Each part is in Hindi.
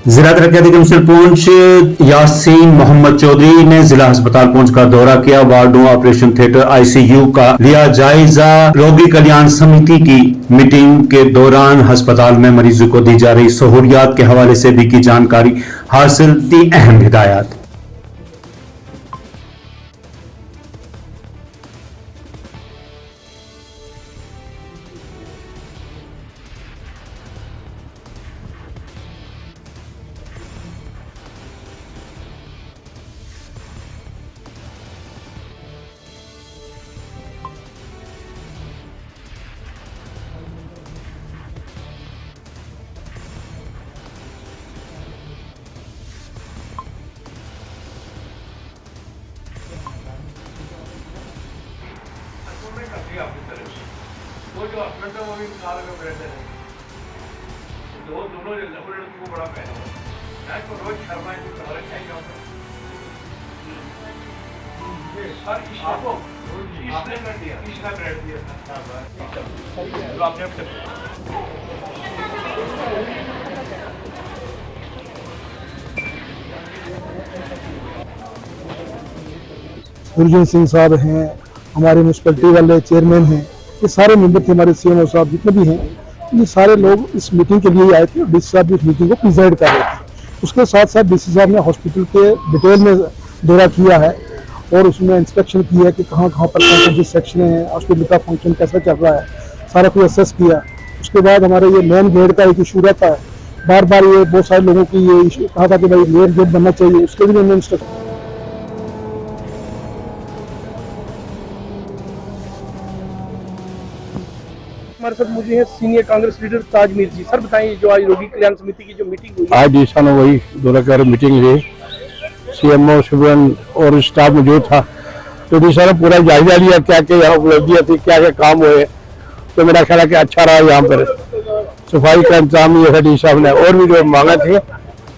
जिला तरक्की कमिश्नर पुंछ यासीन मोहम्मद चौधरी ने जिला अस्पताल पुंछ का दौरा किया। वार्डों, ऑपरेशन थिएटर, आईसीयू का लिया जायजा। रोगी कल्याण समिति की मीटिंग के दौरान अस्पताल में मरीजों को दी जा रही सहूलियात के हवाले से भी की जानकारी हासिल, दी अहम हिदायत। वो जो हस्बैंड है वो भी साल में रहते हैं, दोनों को बड़ा पहना हुआ है तो रोज शर्मा इनको करा रखा है यहाँ पर आपको इसने कर दिया, इसने बैठ दिया तो आपने सुरजन सिंह साहब हैं, हमारे म्यूनसिपैलिटी वाले चेयरमैन हैं, ये सारे मेंबर थे, हमारे सीएमओ साहब जितने भी हैं, ये सारे लोग इस मीटिंग के लिए आए थे और डीसी साहब भी इस मीटिंग को प्रिजाइड कर रहे थे। उसके साथ साथ डीसी साहब ने हॉस्पिटल के डिटेल में दौरा किया है और उसमें इंस्पेक्शन किया है कि कहाँ कहाँ पर कौन कौन सी सेक्शन है, हॉस्पिटल का फंक्शन कैसा चल रहा है, सारा कुछ असेस किया। उसके बाद हमारे ये मेन गेट का एक इशू रहता है, बार बार ये बहुत सारे लोगों की ये इशू कहा था कि भाई मेन गेट बनना चाहिए, उसके भी हमने इंस्ट्रक्शन। हमारे साथ मुझे है सीनियर कांग्रेस लीडर ताज मीर जी। सर बताइए, जो आज रोगी कल्याण समिति की जो मीटिंग हुई आज डीसा में वही दौरा कर मीटिंग हुई, सीएमओ सुबरन और स्टाफ मौजूद था, तो डीसा ने पूरा जायजा लिया क्या क्या यहाँ उपलब्धियाँ थी, क्या क्या काम हुए। तो मेरा ख्याल है कि अच्छा रहा। यहाँ पर सफाई का इंतजाम ये है डीसा ने, और भी जो मांगे थी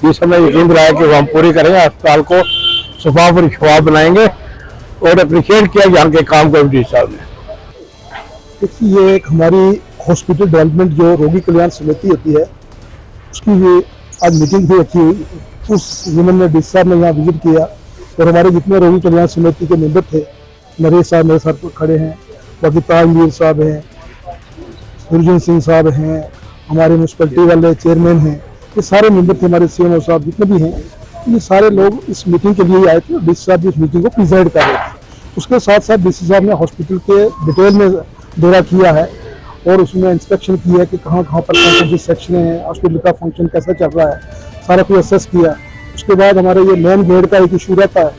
डीसा में यकीन दिलाया कि वो हम पूरी करेंगे, अस्पताल को शफाफ और शफाफ बनाएंगे और अप्रिशिएट किया यहाँ के काम को डीसा ने। देखिए, ये एक हमारी हॉस्पिटल डेवलपमेंट जो रोगी कल्याण समिति होती है उसकी ये आज मीटिंग भी रखी हुई। उस जिम्मन में डीसी साहब ने यहाँ विजिट किया और हमारे जितने रोगी कल्याण समिति के मेंबर थे, नरेश साहब मेरे साथ खड़े हैं, बाकी ताजमीर साहब हैं, सुरजन सिंह साहब हैं, हमारे म्यूनसिपैलिटी वाले चेयरमैन हैं, ये सारे मेंबर थे, हमारे सीएमओ साहब जितने भी हैं, ये सारे लोग इस मीटिंग के लिए आए थे और डीसी साहब भी इस मीटिंग को प्रिजाइड कर रहे थे। उसके साथ साथ डीसी साहब ने हॉस्पिटल के डिटेल में दौरा किया है और उसमें इंस्पेक्शन किया है कि कहाँ कहाँ पर कौन कौन सी सेक्शन है, हॉस्पिटल का फंक्शन कैसा चल रहा है, सारा कुछ असेस किया। उसके बाद हमारे ये मेन गेट का एक इशू रहता है,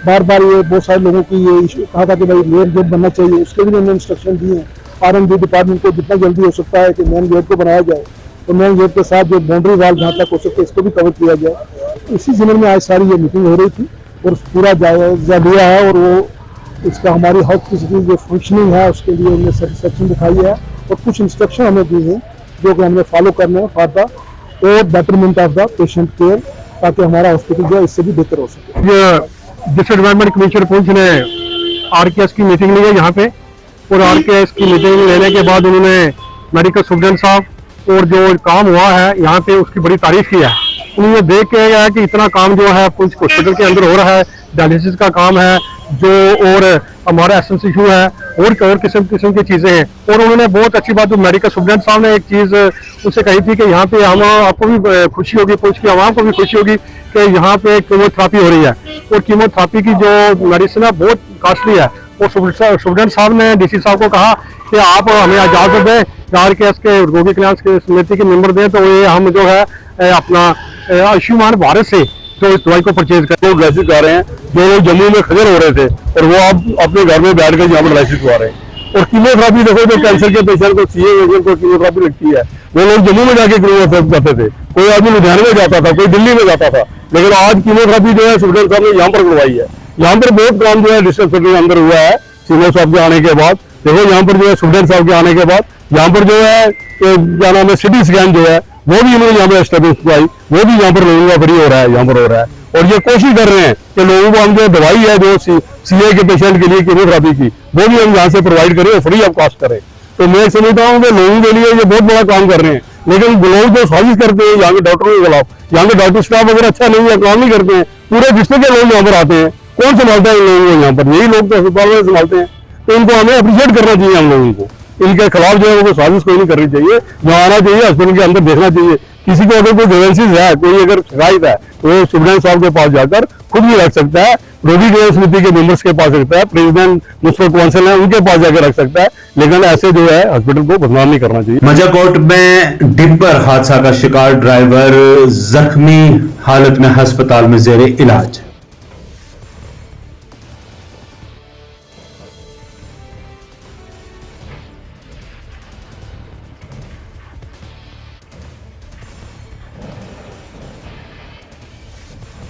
बार बार ये बहुत सारे लोगों की ये इशू कहा था कि भाई मेन गेट बनना चाहिए, उसके भी हमने इंस्ट्रक्शन दिए हैं R&D डिपार्टमेंट को जितना जल्दी हो सकता है कि मेन गेट को बनाया जाए और मेन गेट के साथ जो बाउंड्री वाल जहाँ तक हो सके इसको भी कवर किया जाए। इसी जिम्मे में आज सारी ये मीटिंग हो रही थी और पूरा जायजा लिया है और वो इसका हमारी हेल्थ की जो फंक्शनिंग है उसके लिए हमने सेटिस्फेक्शन दिखाई है और कुछ इंस्ट्रक्शन हमें दी हैं जो कि हमने फॉलो करने हैं फॉर द और betterment of the patient care, ताकि हमारा हॉस्पिटल जो है इससे भी बेहतर हो सके। डिस्ट्रिक्ट डेवलपमेंट कमिश्नर पुंछ ने RKS की मीटिंग ली है यहाँ पे, और RKS की मीटिंग लेने के बाद उन्होंने मेडिकल सुपरडेंट साहब और जो काम हुआ है यहाँ पे उसकी बड़ी तारीफ की है। उन्होंने देख के गया कि इतना काम जो है पुंछ हॉस्पिटल के अंदर हो रहा है, डायलिसिस का काम है जो, और हमारा SNCU है और किस्म की चीजें हैं। और उन्होंने बहुत अच्छी बात, जो मेडिकल सुपरडेंट साहब ने एक चीज उनसे कही थी कि यहाँ पे हम आपको भी खुशी होगी, पुंछ की आवाम को भी खुशी होगी कि यहाँ पे कीमोथेरेपी हो रही है और कीमोथेरेपी की जो मेडिसिन है बहुत कॉस्टली है। और सुपरडेंट साहब ने डीसी साहब को कहा कि आप हमें इजाजत दें, RKS के रोगी कल्याण समिति के मेंबर दें, तो ये हम जो है अपना आयुष्मान भारत से जो इस दवाई को परचेज करते हैं डायलिसिस करा रहे हैं। जो लोग जम्मू में खजर हो रहे थे और वो अब अपने घर में बैठ कर यहाँ पर डायलिसिस करवा रहे हैं। और कीमोथेरेपी देखो, जो कैंसर के पेशेंट को सीए को कीमोथेरेपी लगती है, वो लोग जम्मू में जाके कीमोथेरेपी करते थे, कोई आदमी लुधियाने में जाता था, कोई दिल्ली में जाता था, लेकिन आज कीमोथेरेपी जो है सुपरडेंट साहब ने यहाँ पर करवाई है। यहाँ पर बहुत काम जो है डिस्ट्रिक्ट हॉस्पिटल के अंदर हुआ है सीएमओ साहब के आने के बाद। देखो यहाँ पर जो है सुपरडेंट साहब के आने के बाद यहाँ पर जो है क्या नाम है सिटी स्कैन जो है वो भी इन्होंने यहाँ पर एस्टेब्लिश करवाई, वो भी यहाँ पर लोगों का फ्री हो रहा है, यहाँ पर हो रहा है। और ये कोशिश कर रहे हैं कि लोगों को हम जो दवाई है जो सीए के पेशेंट के लिए कीमोथेरेपी की, वो भी हम यहाँ से प्रोवाइड करें और फ्री ऑफ कॉस्ट करें। तो मैं समझता हूँ कि लोगों के लिए ये बहुत बड़ा काम कर रहे हैं। लेकिन लोग जो साजिश करते हैं यहाँ के डॉक्टरों के खिलाफ, यहाँ के डॉक्टर स्टाफ अगर अच्छा नहीं है, काम नहीं करते हैं, पूरे डिस्ट्रिक्ट के लोग यहाँ पर आते हैं, कौन संभालता है इन लोगों को? यहाँ पर यही लोग तो अस्पताल में संभालते हैं। तो इनको हमें अप्रिशिएट करना चाहिए हम लोगों को। इनके खिलाफ जो है वो साजिश कोई नहीं करनी चाहिए, वहाँ आना चाहिए, हॉस्पिटल के अंदर देखना चाहिए। किसी को अगर कोई ग्रीवेंसेस है, कोई अगर शिकायत है, तो वो सुप्रीम साहब के पास जाकर खुद भी रख सकता है, रोगी कल्याण समिति के मेंबर्स के पास रखता है, प्रेसिडेंट म्युनिसिपल काउंसिल है उनके पास जाकर रख सकता है, लेकिन ऐसे जो है हॉस्पिटल को बदनाम नहीं करना चाहिए। मजाकोट में डिपर हादसा का शिकार ड्राइवर जख्मी हालत में अस्पताल में जेर इलाज।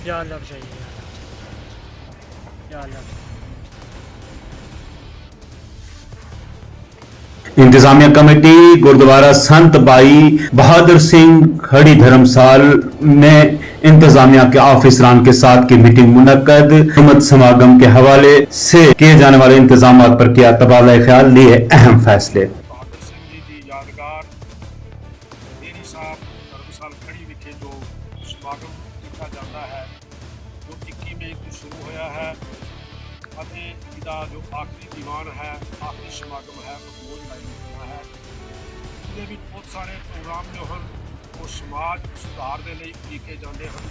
या लग जाइए या लग। इंतजामिया कमेटी गुरुद्वारा संत भाई बहादुर सिंह खड़ी धर्मसाल में इंतजामिया के ऑफिसरान के साथ की मीटिंग मुनक्कद। हुकूमत समागम के हवाले से किए जाने वाले इंतजाम पर किया तबादला ख्याल, लिए अहम फैसले। बहादुर सिंह जी की यादगार डेरी साहब धर्मसाल खड़ी विखे जो समागम किया जाता है, जो 21 मई को शुरू होया है, ਅਤੇ ਇਹਦਾ ਜੋ ਆਖਰੀ ਦੀਵਾਨ ਹੈ, ਆਖਰੀ ਸਮਾਗਮ ਹੈ, ਉਹ ਰੋਜ਼ ਲਾਈਵ ਹੋਣਾ ਹੈ। ਇਹਦੇ ਵਿੱਚ ਬਹੁਤ ਸਾਰੇ ਪ੍ਰੋਗਰਾਮ ਜੋ ਹਨ ਉਹ ਸਮਾਜ ਸੁਧਾਰ ਦੇ ਲਈ ਕੀਤੇ ਜਾਂਦੇ ਹਨ,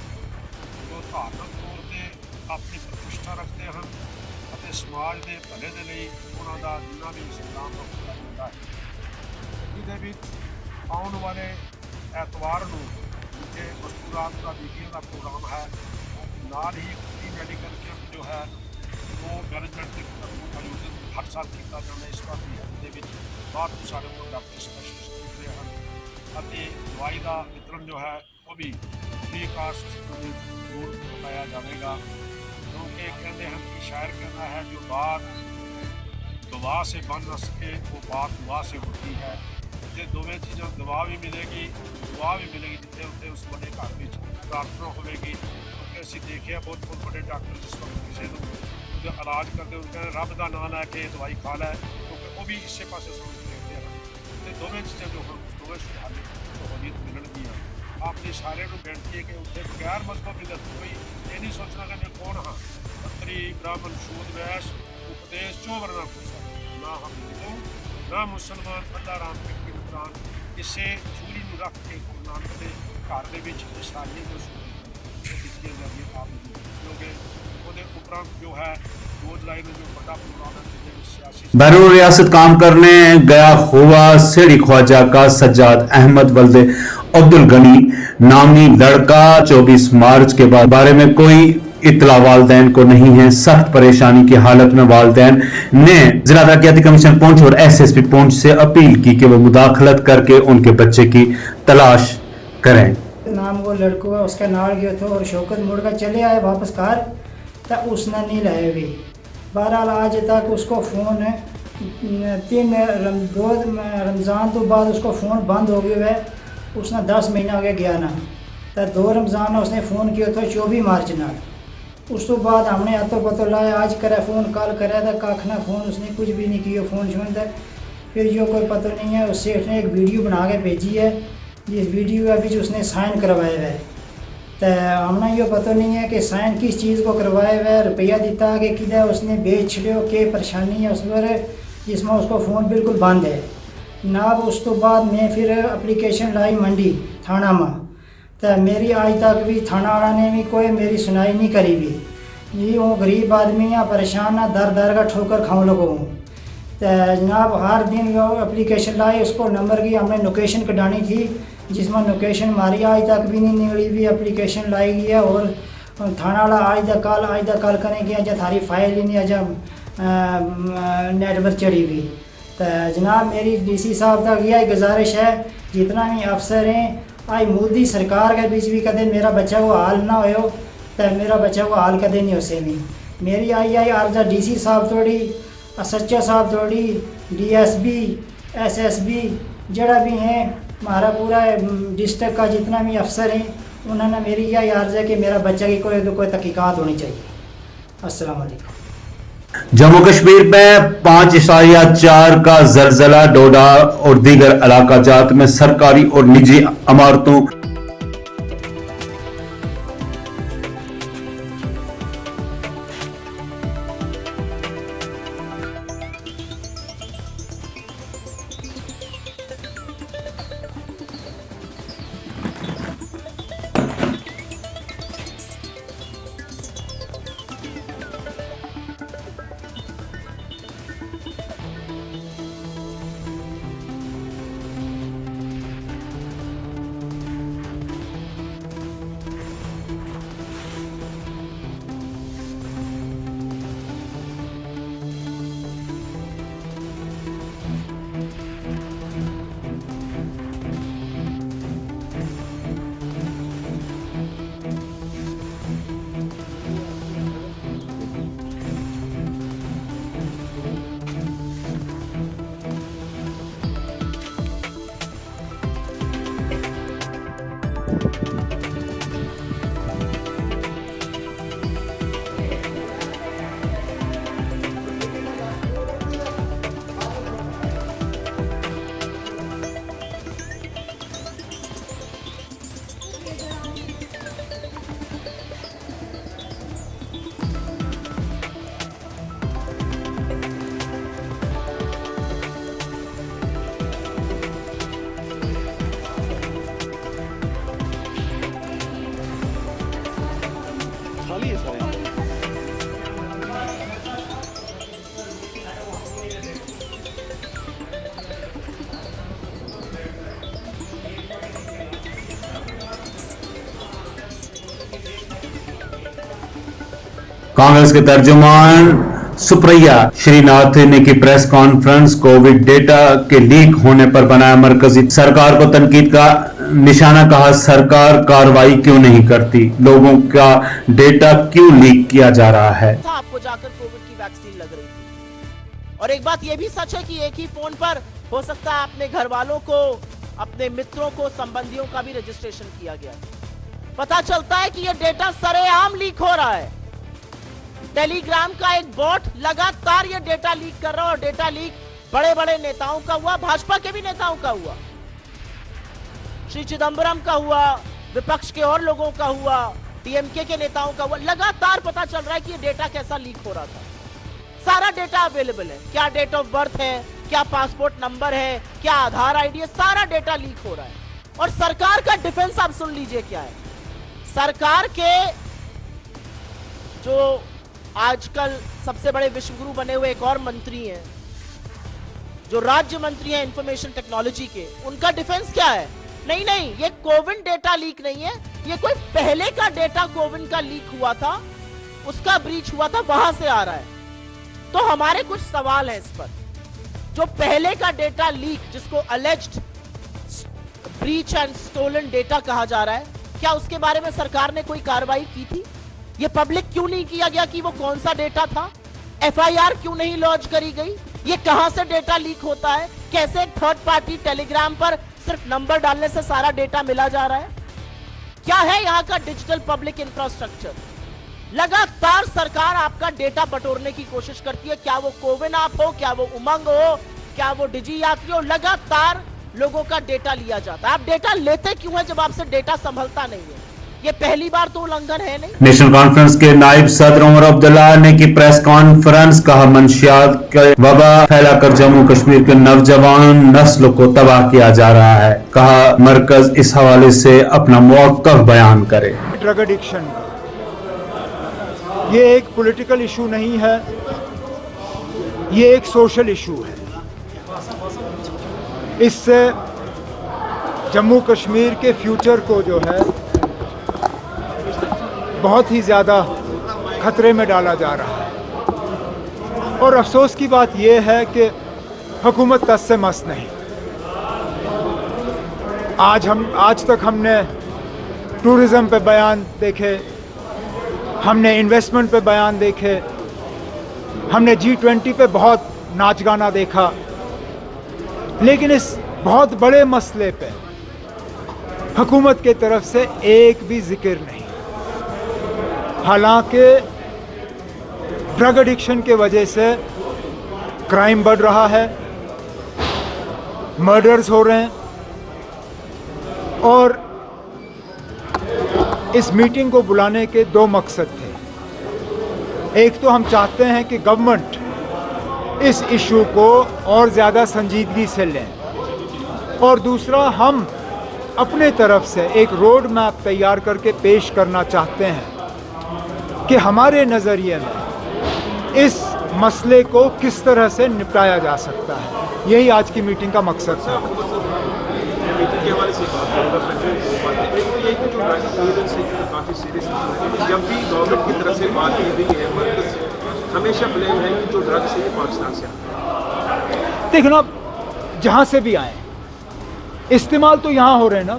ਜੋ ਧਾਰਮਿਕ ਤੌਰ 'ਤੇ ਆਪਣੀ ਪ੍ਰਤਿਸ਼ਠਾ ਰੱਖਦੇ ਹਨ ਅਤੇ ਸਮਾਜ ਦੇ ਭਲੇ ਦੇ ਲਈ ਉਹਨਾਂ ਦਾ ਜਿੰਨਾ ਵੀ ਸੰਗਰਾਮ ਹੁੰਦਾ ਜਾਂਦਾ ਹੈ। ਇਹਦੇ ਵਿੱਚ ਆਉਣ ਵਾਲੇ ਐਤਵਾਰ ਨੂੰ ਜਿੱਥੇ ਮਸਤੂਰਾਤ ਦਾ ਵੀਡੀਓ ਦਾ ਪ੍ਰੋਗਰਾਮ ਹੈ, ਨਾਲ ਹੀ ਫ੍ਰੀ ਮੈਡੀਕਲ ਕੈਂਪ ਜੋ ਹੈ वो मैनेजमेंट के आयोजित हर साल किया जाता है। इस बार भी ਇਹਦੇ ਵਿੱਚ ਬਹੁਤ ਸਾਰੇ ਡਾਕਟਰ ਸਪੈਸ਼ਲਿਸਟ ਮਿਲ ਰਹੇ ਹਨ ਅਤੇ ਦਵਾਈ ਦਾ ਵਿਤਰਨ ਜੋ ਹੈ ਉਹ ਵੀ ਫ੍ਰੀ ਕਾਸਟ ਜ਼ਰੂਰ बताया जाएगा, क्योंकि कहते हैं कि शायर कहना है जो बात दवा से बन न सके वो बात दुआ से होती है। ਜੇ ਦੋਵੇਂ ਚੀਜ਼ਾਂ ਦਵਾ ਵੀ ਮਿਲੇਗੀ, ਦੁਆ ਵੀ ਮਿਲੇਗੀ, ਜਿੱਥੇ ਉੱਥੇ ਉਸ ਵੱਡੇ ਘਰ ਵਿੱਚ ਪ੍ਰਾਰਥਨਾ ਹੋਵੇਗੀ। ਕਿਉਂਕਿ ਅਸੀਂ ਦੇਖਿਆ ਬਹੁਤ ਵੱਡੇ ਡਾਕਟਰ ਜਿਸ ਵਕਤ ਕਿਸੇ ਨੂੰ ਇਲਾਜ ਕਰਦੇ ਉਹ ਕਹਿੰਦੇ ਰੱਬ ਦਾ ਨਾਂ ਲੈ ਕੇ ਦਵਾਈ ਖਾ ਲੈ, ਕਿਉਂਕਿ ਉਹ ਵੀ ਇਸੇ ਪਾਸੇ ਸੋਚ ਲੈਂਦੇ ਹਨ। ਅਤੇ ਦੋਵੇਂ ਚੀਜ਼ਾਂ ਜੋ ਹਨ ਦੋਵੇਂ ਸੁਧਾਰ ਸਹੂਲੀਅਤ ਮਿਲਣਗੀਆਂ। ਆਪਣੀ ਸਾਰਿਆਂ ਨੂੰ ਬੇਨਤੀ ਹੈ ਕਿ ਉੱਥੇ ਬਗੈਰ ਮਜ਼ਹਬ ਦੀ ਕੋਈ ਇਹ ਨਹੀਂ ਸੋਚਣਾ ਕਿ ਮੈਂ ਕੌਣ ਹਾਂ, ਖੱਤਰੀ ਬ੍ਰਾਹਮਣ ਸ਼ੂਦ ਵੈਸ਼ ਉਪਦੇਸ਼ ਚੋਂ ਵਰਨਾ ਕੁਛ ਨਾ ਹਮ ਹਿੰਦੂ ਨਾ ਮੁਸਲਮਾਨ, ਅੱਲਾ ਰਾਮ ਕੇ ਕੁਰਾਨ, ਇਸੇ ਸੂਰੀ ਨੂੰ ਰੱਖ ਕੇ ਗੁਰੂ ਨਾਨਕ ਦੇ ਘਰ ਦੇ ਵਿੱਚ ਸਾਰੀਆਂ ਜੋ ਦਿੱਤੀਆਂ ਜਾਂਦੀਆਂ ਆਪ ਨੂੰ, ਕਿਉਂਕਿ ਉਹਦੇ ਉਪਰੰਤ ਜੋ ਹੈ बैरून रियासत काम करने गया हुआ सेड़ी ख्वाजा का सज्जाद अहमद वल्दे अब्दुल गनी नामी लड़का 24 मार्च के बाद बारे में कोई इतला वालदैन को नहीं है। सख्त परेशानी की हालत में वालदैन ने जिला तरक्याती कमीशन पुंछ और SSP पुंछ से अपील की कि वो मुदाखलत करके उनके बच्चे की तलाश करें। नाम वो लड़को है, उसका नाल गया था और शौकत मुड़ कर चले आए वापस कार, तो उसने नहीं लाए भी। बहरहाल आज तक उसको फ़ोन 2 रमज़ान तो बाद उसको फ़ोन बंद हो गया है। उसने 10 महीना हो गया गया ना, तो 2 रमज़ान उसने फ़ोन किया था 24 मार्च ना। उस तो बाद हमने हाथों पतो लाया, आज करे फ़ोन कल करे था कख ना फ़ोन उसने कुछ भी नहीं किया, फ़ोन छोड़ दे। फिर जो कोई पता नहीं है, उससे उसने एक वीडियो बना के भेजी है, जिस वीडियो अभी उसने साइन करवाया है। तो हमने ये पता नहीं है कि साइन किस चीज़ को करवाया हुआ है, रुपया दिता कि किधर उसने बेच लियो, के परेशानी है उस पर, जिसमें उसको फ़ोन बिल्कुल बंद है ना। उस तो बाद मैं फिर एप्लीकेशन लाई मंडी थाना में, तो मेरी आज तक भी थाना वाला ने भी कोई मेरी सुनाई नहीं करी भी। ये वो गरीब आदमी है, परेशान है, दर दर का ठोकर खाऊँ लोगों हूँ। तो जनाब हर दिन वो एप्लीकेशन लाई, उसको नंबर की हमने लोकेशन कटानी थी, जिसमें लोकेशन हमारी आज तक भी नहीं निकली भी। एप्लीकेशन लाई गई है और थाना वाला आज तक कल करेंगे, अजा थारी फाइल ही नहीं, अजा नेट पर चढ़ी हुई। तो जनाब मेरी DC साहब तक यह गुजारिश है, जितना भी अफसर हैं, आज मोदी सरकार के बीच भी कदे मेरा बच्चा को हाल ना हो, तो मेरा बच्चा को हाल कदे नहीं हो सही। मेरी आई अर्जा DC साहब थोड़ी, SHO साहब थोड़ी, DSP SSB जड़ा भी हैं, हमारा पूरा डिस्ट्रिक्ट का जितना भी अफसर हैं, उन्होंने मेरी यह अर्ज़ है कि मेरा बच्चा की कोई तहकीकात होनी चाहिए। अस्सलाम वालेकुम। जम्मू कश्मीर में 5.4 का जलजला, डोडा और दीगर इलाका जात में सरकारी और निजी इमारतों कांग्रेस के तर्जुमान सुप्रिया श्रीनाथ ने की प्रेस कॉन्फ्रेंस, कोविड डेटा के लीक होने पर बनाया मरकजी सरकार को तनकीद का निशाना, कहा सरकार कार्रवाई क्यों नहीं करती, लोगों का डेटा क्यों लीक किया जा रहा है। आपको जाकर कोविड की वैक्सीन लग रही थी। और एक बात यह भी सच है कि एक ही फोन पर हो सकता है अपने घर वालों को, अपने मित्रों को, संबंधियों का भी रजिस्ट्रेशन किया गया। पता चलता है कि यह डेटा सरेआम लीक हो रहा है। टेलीग्राम का एक बॉट लगातार ये डेटा लीक कर रहा है और डेटा लीक बड़े बड़े नेताओं का हुआ, भाजपा के भी नेताओं का हुआ, श्री चिदंबरम का हुआ, विपक्ष के और लोगों का हुआ, टीएमके के नेताओं का हुआ। लगातार पता चल रहा है कि ये डेटा कैसा लीक हो रहा था। सारा डेटा अवेलेबल है, क्या डेट ऑफ बर्थ है, क्या पासपोर्ट नंबर है, क्या आधार आईडी है, सारा डेटा लीक हो रहा है। और सरकार का डिफेंस आप सुन लीजिए क्या है। सरकार के जो आजकल सबसे बड़े विश्वगुरु बने हुए एक और मंत्री हैं, जो राज्य मंत्री हैं इंफॉर्मेशन टेक्नोलॉजी के, उनका डिफेंस क्या है? नहीं, ये कोविन डेटा लीक नहीं है, ये कोई पहले का डेटा कोविन का लीक हुआ था, उसका ब्रीच हुआ था, वहां से आ रहा है। तो हमारे कुछ सवाल हैं इस पर। जो पहले का डेटा लीक, जिसको alleged breach and stolen data कहा जा रहा है, क्या उसके बारे में सरकार ने कोई कार्रवाई की थी? ये पब्लिक क्यों नहीं किया गया कि वो कौन सा डेटा था? एफआईआर क्यों नहीं लॉन्च करी गई? ये कहां से डेटा लीक होता है? कैसे एक थर्ड पार्टी टेलीग्राम पर सिर्फ नंबर डालने से सारा डेटा मिला जा रहा है? क्या है यहाँ का डिजिटल पब्लिक इंफ्रास्ट्रक्चर? लगातार सरकार आपका डेटा बटोरने की कोशिश करती है, क्या वो कोविन ऐप हो, क्या वो उमंग हो, क्या वो डिजी यात्री हो, लगातार लोगों का डेटा लिया जाता है। आप डेटा लेते क्यों है जब आपसे डेटा संभलता नहीं है? ये पहली बार तो उल्लंघन है नहीं। नेशनल कॉन्फ्रेंस के नायब सदर उमर अब्दुल्ला ने की प्रेस कॉन्फ्रेंस, कहा मंशियात के वबा फैलाकर जम्मू कश्मीर के नौजवान नस्ल को तबाह किया जा रहा है। कहा मरकज इस हवाले से अपना मौक़िफ़ बयान करे। ड्रग एडिक्शन ये एक पॉलिटिकल इशू नहीं है, ये एक सोशल इशू है। इससे जम्मू कश्मीर के फ्यूचर को जो है बहुत ही ज़्यादा खतरे में डाला जा रहा है। और अफसोस की बात यह है कि हुकूमत तस से मस नहीं। आज तक हमने टूरिज़्म पे बयान देखे, हमने इन्वेस्टमेंट पे बयान देखे, हमने G20 पे बहुत नाच गाना देखा, लेकिन इस बहुत बड़े मसले पे हुकूमत के तरफ से एक भी जिक्र नहीं। हालांकि ड्रग एडिक्शन के वजह से क्राइम बढ़ रहा है, मर्डर्स हो रहे हैं। और इस मीटिंग को बुलाने के दो मकसद थे। एक तो हम चाहते हैं कि गवर्नमेंट इस इशू को और ज़्यादा संजीदगी से लें, और दूसरा हम अपने तरफ से एक रोड मैप तैयार करके पेश करना चाहते हैं कि हमारे नज़रिए में इस मसले को किस तरह से निपटाया जा सकता है। यही आज की मीटिंग का मकसद था। जब भी गवर्नमेंट की तरफ से बात की गई है, हमेशा ब्लेम है कि जो ड्रग्स है ये पाकिस्तान से आता है। देखना, जहाँ से भी आए इस्तेमाल तो यहाँ हो रहे हैं ना,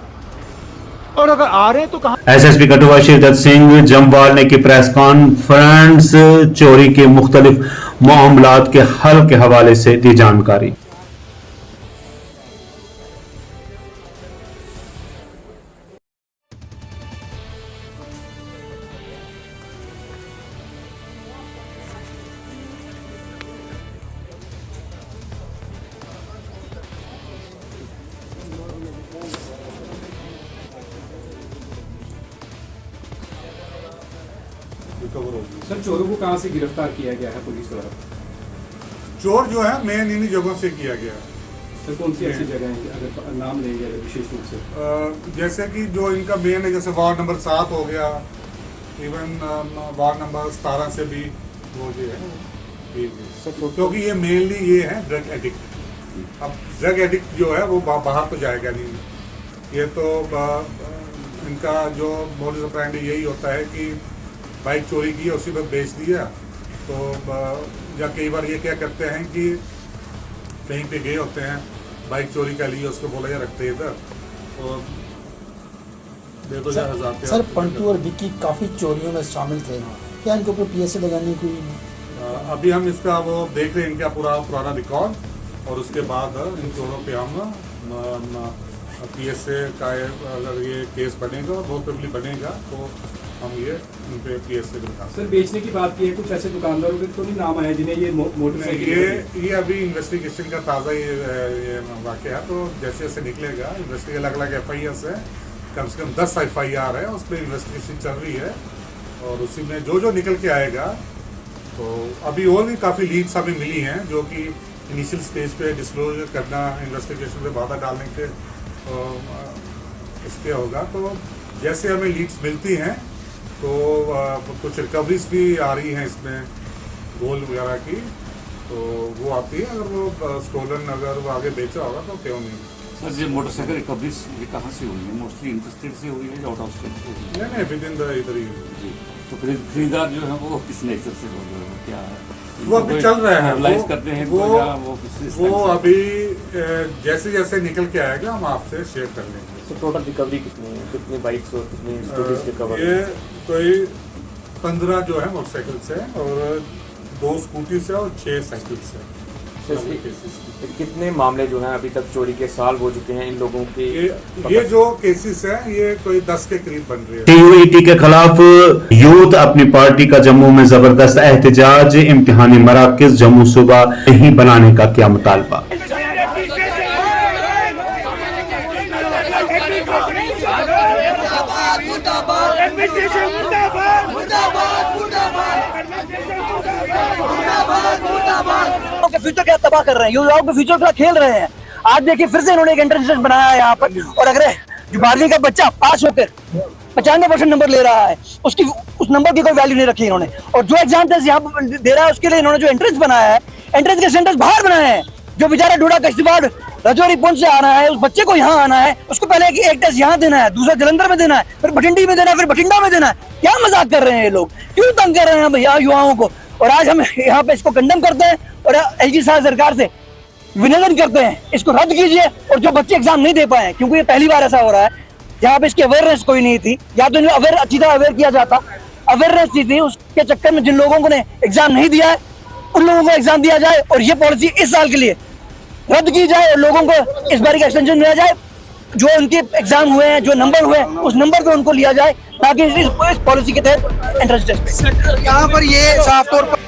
और अगर आ रहे हैं तो कहाँ। एसएसपी कठुआ शिवदत्त सिंह जम्वाल ने की प्रेस कॉन्फ्रेंस चोरी के मुख्तलिफ मामलात के हल के हवाले से दी जानकारी। सर, चोरों को कहां से गिरफ्तार किया गया है पुलिस द्वारा? चोर जो है मेन इन्हीं जगहों से किया गया है। सर, कौन सी ऐसी जगह है, अगर नाम लेंगे अगर विशेष रूप से? जैसे कि जो इनका मेन है, जैसे वार्ड नंबर 7 हो गया, इवन वार्ड नंबर 17 से भी वो जो है, क्योंकि ये मेनली ये है ड्रग एडिक्ट। अब ड्रग एडिक्ट जो है वो बाहर तो जाएगा नहीं, ये तो इनका जो मोडस ऑपरेंडी यही होता है कि बाइक चोरी की उसी पर बेच दिया। तो या कई बार ये क्या करते हैं कि कहीं पे गए होते हैं, बाइक चोरी का लिए, उसको बोला या रखते इधर और दे दो 1000। सर, पंटू और विक्की काफ़ी चोरियों में शामिल थे, क्या इनके ऊपर पीएसए लगाने की? अभी हम इसका वो देख रहे हैं, इनका पूरा पुराना रिकॉर्ड, और उसके बाद इन चोरों पे हम पीएसए का अगर ये केस बनेगा, बहुत प्रोबेबली बनेगा, तो हम ये उन पे पीएसए दिखा। सर, बेचने की बात की है, कुछ ऐसे दुकानदारों के तो नहीं नाम आया जिन्हें ये मोटरसाइकिल? ये अभी इन्वेस्टिगेशन का ताज़ा ये वाक़या है, तो जैसे जैसे निकलेगा इन्वेस्टिगेशन, अलग अलग FIRs है, कम से कम 10 FIR है, उस पर इन्वेस्टिगेशन चल रही है, और उसी में जो जो निकल के आएगा, तो अभी और भी काफ़ी लीड्स हमें मिली हैं जो कि इनिशियल स्टेज पे डिस्क्लोज करना, इन्वेस्टिगेशन में बाधा डालने के इस पे होगा। तो जैसे हमें लीड्स मिलती हैं तो कुछ रिकवरीज भी आ रही हैं इसमें गोल्ड वगैरह की, तो वो आती है। अगर वो स्टोलन अगर वो आगे बेचा होगा तो क्यों नहीं। सर, ये मोटरसाइकिल रिकवरीज ये कहाँ से हुई है? मोस्टली इंटरस्टेट से हुई है या आउट ऑफ स्टेट से हुई है? नहीं, विद इन द इधर ही जी। तो खरीदार जो है वो किस नेचर से हो रहा है, क्या है? वो अभी चल रहा है, एनालाइज करते हैं वो अभी जैसे जैसे निकल के आएगा हम आपसे शेयर कर लेंगे। तो टोटल रिकवरी कितनी है, कितनी बाइक्स और कितनी स्कूटीज रिकवर? ये कोई 15 जो है मोटरसाइकिल से, और 2 स्कूटी से, और 6 साइकिल से। कितने मामले जो हैं अभी तक चोरी के सॉल्व हो चुके हैं इन लोगों के? ये जो केसेस हैं ये कोई 10 के करीब बन रहे हैं। TUET के खिलाफ यूथ अपनी पार्टी का जम्मू में जबरदस्त एहतजाज, इम्तिहानी मराकज जम्मू सुबह नहीं बनाने का क्या मुतालबा। फ्यूचर क्या तबाह कर रहे हैं, युवाओं के फ्यूचर का खेल रहे हैं। आज देखिए फिर से इन्होंने एक एंट्रेंस टेस्ट बनाया है यहाँ पर, और अगर जो 12वीं का बच्चा पास होकर 95% नंबर ले रहा है, उसकी उस नंबर की कोई वैल्यू नहीं रखी इन्होंने। और जो एग्जाम टेस्ट यहाँ पर दे रहा है उसके लिए इन्होंने जो एंट्रेंस बनाया है, एंट्रेंस के सेंटर्स बाहर बनाए हैं। जो बेचारा डोडा कश्तीवाड़ रजौरी पुंछ से आना है, उस बच्चे को यहाँ आना है, उसको पहले एक टेस्ट यहाँ देना है, दूसरा जलंधर में देना है, फिर भटिंडी में देना है, फिर भटिंडा में देना है। क्या मजाक कर रहे हैं ये लोग, क्यों तंग कर रहे हैं भैया युवाओं को? और आज हम यहाँ पे इसको कंडेम करते हैं और LG साहब सरकार से विनिवेदन करते हैं, इसको रद्द कीजिए। और जो बच्चे एग्जाम नहीं दे पाए, क्योंकि ये पहली बार ऐसा हो रहा है जहाँ पे इसकी अवेयरनेस कोई नहीं थी, या तो इन्हें अच्छी तरह अवेयर किया जाता, अवेयरनेस थी, उसके चक्कर में जिन लोगों ने एग्जाम नहीं दिया है उन लोगों को एग्जाम दिया जाए, और ये पॉलिसी इस साल के लिए रद्द की जाए, और लोगों को इस बार का एक्सटेंशन दिया जाए। जो उनके एग्जाम हुए हैं, जो नंबर हुए हैं, उस नंबर पे उनको लिया जाए, ताकि इस पॉलिसी के तहत एंट्रेंस टेस्ट। यहाँ पर ये साफ तौर पर